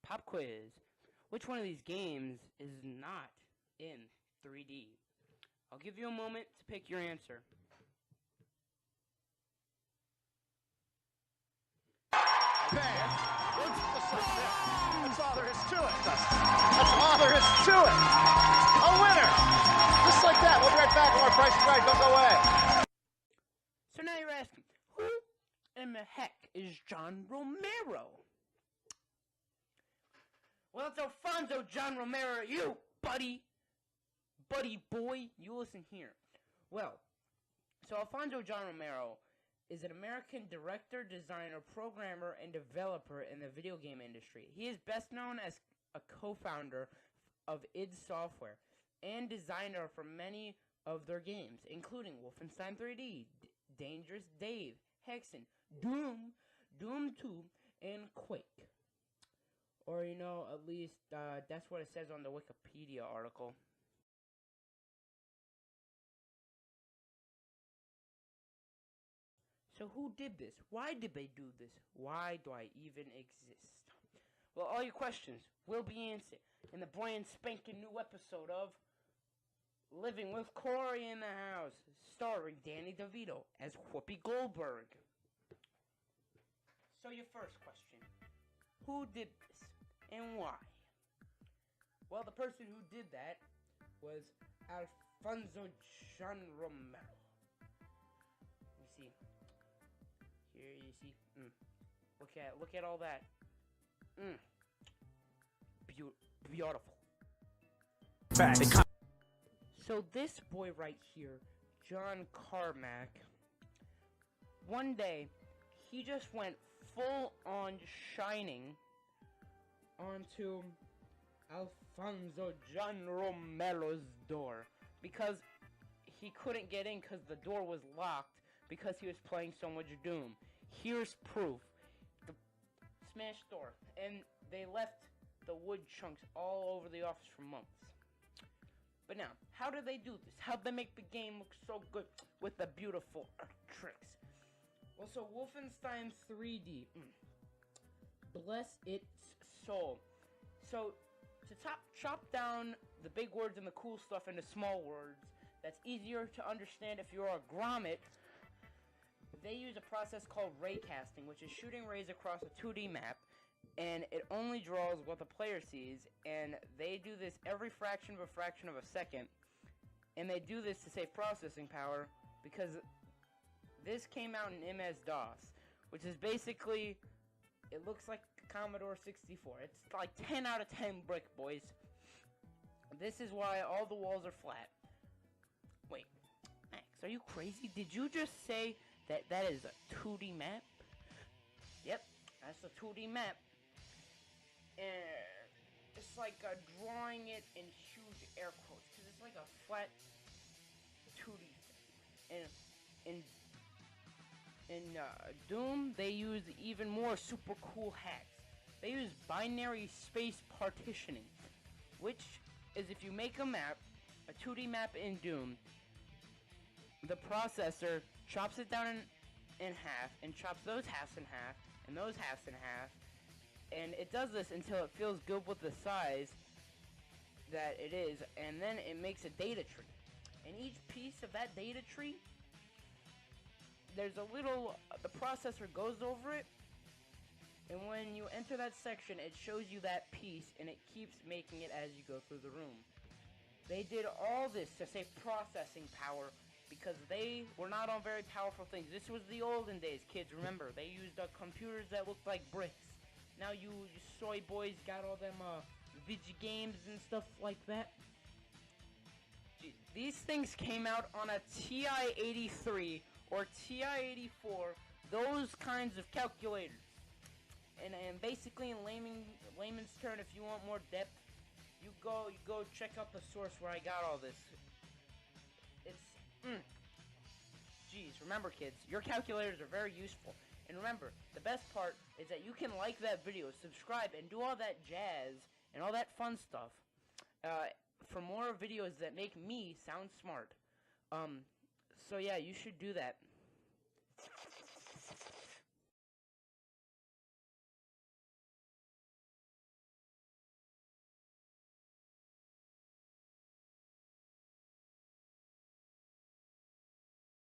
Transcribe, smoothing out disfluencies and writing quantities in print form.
Pop quiz. Which one of these games is not in 3D? I'll give you a moment to pick your answer. That's all there is to it, Dustin. That's all there is to it. A winner. Just like that. We'll be right back. More Price is Right. Don't go away. So now you're asking, who in the heck is John Romero? Well, it's Alfonso John Romero. You, buddy boy, you listen here. Well, so Alfonso John Romero is an American director, designer, programmer, and developer in the video game industry. He is best known as a co-founder of id Software and designer for many of their games, including Wolfenstein 3D, Dangerous Dave, Hexen, Doom, Doom 2, and Quake. Or, you know, at least that's what it says on the Wikipedia article. So who did this? Why did they do this? Why do I even exist? Well, all your questions will be answered in the brand spanking new episode of Living with Corey in the House, starring Danny DeVito as Whoopi Goldberg. So your first question, who did this and why? Well, the person who did that was Alfonso John Romero. You see, here you see, look at all that, beautiful. So this boy right here, John Carmack, one day, he just went full on shining onto Alfonso John Romero's door because he couldn't get in because the door was locked because he was playing so much Doom. Here's proof. The smashed door, and they left the wood chunks all over the office for months. But now, how did they do this? How did they make the game look so good with the beautiful tricks? Well, so Wolfenstein 3D, bless its soul. So, to chop down the big words and the cool stuff into small words that's easier to understand if you're a grommet, they use a process called ray casting, which is shooting rays across a 2D map, and it only draws what the player sees, and they do this every fraction of a second, and they do this to save processing power, because this came out in MS-DOS, which is basically, it looks like Commodore 64. It's like 10 out of 10 brick, boys. This is why all the walls are flat. Wait, Max, are you crazy? Did you just say that is a 2D map? Yep, that's a 2D map. And it's like drawing it in huge air quotes, because it's like a flat 2D thing. And in Doom, they use even more super cool hacks. They use binary space partitioning, which is if you make a map, a 2D map in Doom, the processor chops it down in half, and chops those halves in half, and those halves in half, and it does this until it feels good with the size that it is, and then it makes a data tree. And each piece of that data tree, there's a little, the processor goes over it, and when you enter that section, it shows you that piece, and it keeps making it as you go through the room. They did all this to save processing power, because they were not on very powerful things. This was the olden days, kids, remember. They used computers that looked like bricks. Now you soy boys got all them video games and stuff like that. Jeez, these things came out on a TI-83 or TI-84, those kinds of calculators. And basically in layman's term, if you want more depth, you go check out the source where I got all this. It's, Geez, remember kids, your calculators are very useful. And remember, the best part is that you can like that video, subscribe, and do all that jazz and all that fun stuff for more videos that make me sound smart. So yeah, you should do that.